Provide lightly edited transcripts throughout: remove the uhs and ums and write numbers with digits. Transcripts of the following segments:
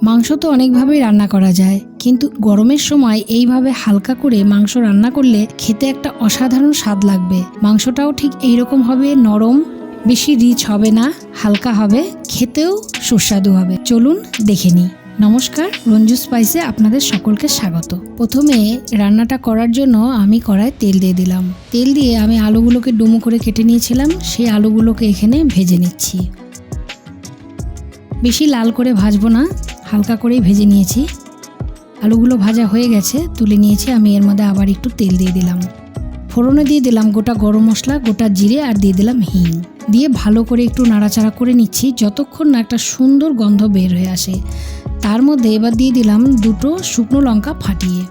মাংস তো অনেকভাবেই রান্না করা যায়, কিন্তু গরমের সময় এইভাবে হালকা করে মাংস রান্না করলে খেতে একটা অসাধারণ স্বাদ লাগবে। মাংসটাও ঠিক এইরকম হবে, নরম, বেশি রিচ হবে না, হালকা হবে, খেতেও সুস্বাদু হবে। চলুন দেখে নিই। নমস্কার, রঞ্জু স্পাইসে আপনাদের সকলকে স্বাগত। প্রথমে রান্নাটা করার জন্য আমি কড়ায় তেল দিয়ে দিলাম। তেল দিয়ে আমি আলুগুলোকে ডুমো করে কেটে নিয়েছিলাম, সেই আলুগুলোকে এখানে ভেজে নিচ্ছি। বেশি লাল করে ভাজবো না, হালকা করেই ভেজে নিয়েছি। আলুগুলো ভাজা হয়ে গেছে, তুলে নিয়েছি। আমি এর মধ্যে আবার একটু তেল দিয়ে দিলাম। ফোড়নে দিয়ে দিলাম গোটা গরম মশলা, গোটা জিরে, আর দিয়ে দিলাম হিং। দিয়ে ভালো করে একটু নাড়াচাড়া করে নিচ্ছি যতক্ষণ না একটা সুন্দর গন্ধ বের হয়ে আসে। তার মধ্যে এবার দিয়ে দিলাম দুটো শুকনো লঙ্কা ফাটিয়ে।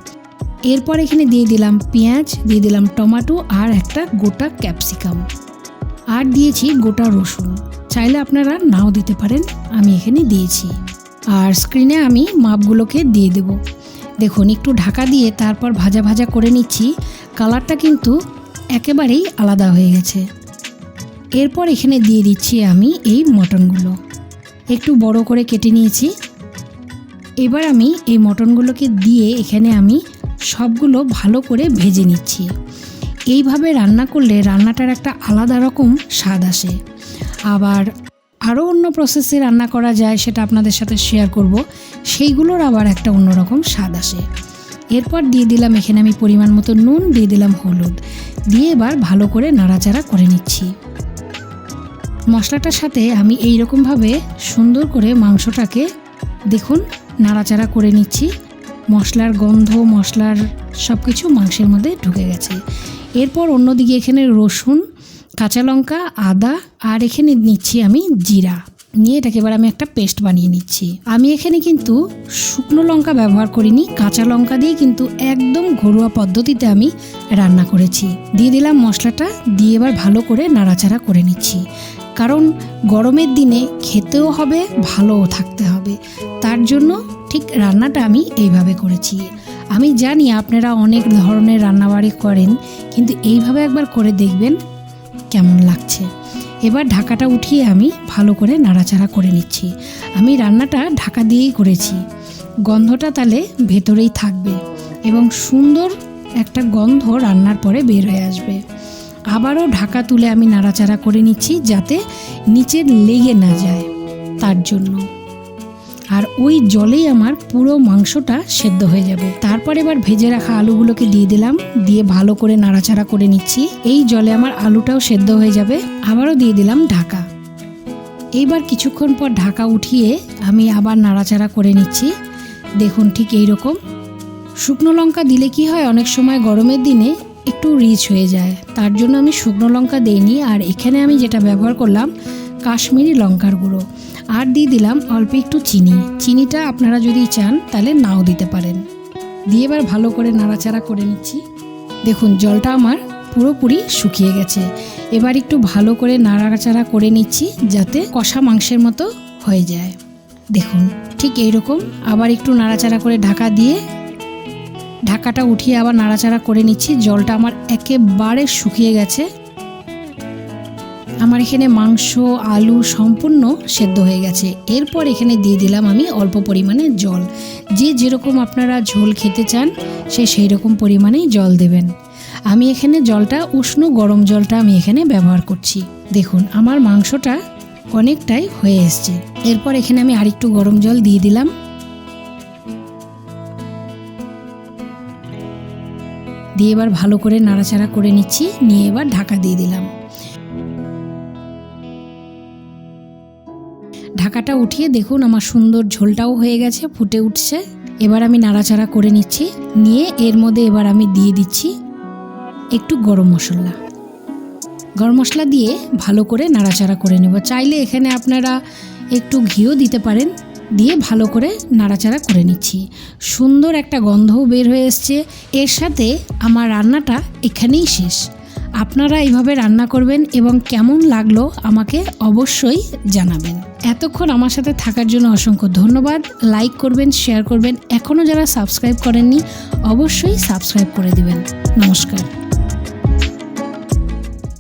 এরপর এখানে দিয়ে দিলাম পেঁয়াজ, দিয়ে দিলাম টমেটো আর একটা গোটা ক্যাপসিকাম, আর দিয়েছি গোটা রসুন। চাইলে আপনারা নাও দিতে পারেন, আমি এখানে দিয়েছি। আর স্ক্রিনে আমি মাপগুলোকে দিয়ে দেব। দেখুন, একটু ঢাকা দিয়ে তারপর ভাজা ভাজা করে নিচ্ছি। কালারটা কিন্তু একেবারেই আলাদা হয়ে গেছে। এরপর এখানে দিয়ে দিচ্ছি আমি এই মটনগুলো, একটু বড় করে কেটে নিয়েছি। এবার আমি এই মটনগুলোকে দিয়ে এখানে আমি সবগুলো ভালো করে ভেজে নিচ্ছি। এইভাবে রান্না করলে রান্নাটার একটা আলাদা রকম স্বাদ আসে। আবার আরও অন্য প্রসেসে রান্না করা যায়, সেটা আপনাদের সাথে শেয়ার করব, সেইগুলোর আবার একটা অন্যরকম স্বাদ আসে। এরপর দিয়ে দিলাম এখানে আমি পরিমাণ মতো নুন, দিয়ে দিলাম হলুদ, দিয়ে এবার ভালো করে নাড়াচাড়া করে নিচ্ছি। মশলাটার সাথে আমি এই রকমভাবে সুন্দর করে মাংসটাকে দেখুন নাড়াচাড়া করে নিচ্ছি। মশলার গন্ধ, মশলার সব কিছু মাংসের মধ্যে ঢুকে গেছে। এরপর অন্যদিকে এখানে রসুন, কাঁচা লঙ্কা, আদা, আর এখানে নিচ্ছি আমি জিরা, নিয়ে এটাকে এবার আমি একটা পেস্ট বানিয়ে নিচ্ছি। আমি এখানে কিন্তু শুকনো লঙ্কা ব্যবহার করিনি, কাঁচা লঙ্কা দিয়ে কিন্তু একদম ঘরোয়া পদ্ধতিতে আমি রান্না করেছি। দিয়ে দিলাম মশলাটা, দিয়ে এবার ভালো করে নাড়াচাড়া করে নিচ্ছি। কারণ গরমের দিনে খেতেও হবে, ভালোও থাকতে হবে, তার জন্য ঠিক রান্নাটা আমি এইভাবে করেছি। আমি জানি আপনারা অনেক ধরনের রান্নাবাড়ি করেন, কিন্তু এইভাবে একবার করে দেখবেন কেমন লাগছে। এবার ঢাকাটা উঠিয়ে আমি ভালো করে নাড়াচাড়া করে নিচ্ছি। আমি রান্নাটা ঢাকা দিয়েই করেছি, গন্ধটা তাহলে ভেতরেই থাকবে এবং সুন্দর একটা গন্ধ রান্নার পরে বের হয়ে আসবে। আবারও ঢাকা তুলে আমি নাড়াচাড়া করে নিচ্ছি যাতে নিচে লেগে না যায়, তার জন্য। আর ওই জলেই আমার পুরো মাংসটা সেদ্ধ হয়ে যাবে। তারপর এবার ভেজে রাখা আলুগুলোকে দিয়ে দিলাম, দিয়ে ভালো করে নাড়াচাড়া করে নিচ্ছি। এই জলে আমার আলুটাও সেদ্ধ হয়ে যাবে। আবারও দিয়ে দিলাম ঢাকা। এইবার কিছুক্ষণ পর ঢাকা উঠিয়ে আমি আবার নাড়াচাড়া করে নিচ্ছি। দেখুন, ঠিক এই রকম। শুকনো লঙ্কা দিলে কি হয়, অনেক সময় গরমের দিনে একটু রিচ হয়ে যায়, তার জন্য আমি শুকনো লঙ্কা দিইনি। আর এখানে আমি যেটা ব্যবহার করলাম কাশ্মীরি লঙ্কার গুঁড়ো, আর দিয়ে দিলাম অল্প একটু চিনি। চিনিটা আপনারা যদি চান তাহলে নাও দিতে পারেন। দিয়ে এবার ভালো করে নাড়াচাড়া করে নিচ্ছি। দেখুন, জলটা আমার পুরোপুরি শুকিয়ে গেছে। এবার একটু ভালো করে নাড়াচাড়া করে নিচ্ছি যাতে কষা মাংসের মতো হয়ে যায়। দেখুন, ঠিক এইরকম। আবার একটু নাড়াচাড়া করে ঢাকা দিয়ে ঢাকাটা উঠিয়ে আবার নাড়াচাড়া করে নিচ্ছি। জলটা আমার একেবারে শুকিয়ে গেছে। আমার এখানে মাংস, আলু সম্পূর্ণ সেদ্ধ হয়ে গেছে। এরপর এখানে দিয়ে দিলাম আমি অল্প পরিমাণে জল। যে যেরকম আপনারা ঝোল খেতে চান সেই রকম পরিমাণেই জল দেবেন। আমি এখানে জলটা উষ্ণ গরম জলটা আমি এখানে ব্যবহার করছি। দেখুন, আমার মাংসটা অনেকটাই হয়ে এসছে। এরপর এখানে আমি আরেকটু গরম জল দিয়ে দিলাম। দিয়ে এবার ভালো করে নাড়াচাড়া করে নিচ্ছি। নিয়ে এবার ঢাকা দিয়ে দিলাম। ঢাকাটা উঠিয়ে দেখুন আমার সুন্দর ঝোলটাও হয়ে গেছে, ফুটে উঠছে। এবার আমি নাড়াচাড়া করে নিচ্ছি। নিয়ে এর মধ্যে এবার আমি দিয়ে দিচ্ছি একটু গরম মশলা। গরম মশলা দিয়ে ভালো করে নাড়াচাড়া করে নেব। চাইলে এখানে আপনারা একটু ঘিও দিতে পারেন। দিয়ে ভালো করে নাড়াচাড়া করে নিচ্ছি। সুন্দর একটা গন্ধও বের হয়ে এসছে। এর সাথে আমার রান্নাটা এখানেই শেষ। আপনারা এইভাবে রান্না করবেন এবং কেমন লাগলো আমাকে অবশ্যই জানাবেন। এতক্ষণ আমার সাথে থাকার জন্য অসংখ্য ধন্যবাদ। লাইক করবেন, শেয়ার করবেন। এখনও যারা সাবস্ক্রাইব করেননি অবশ্যই সাবস্ক্রাইব করে দিবেন। নমস্কার।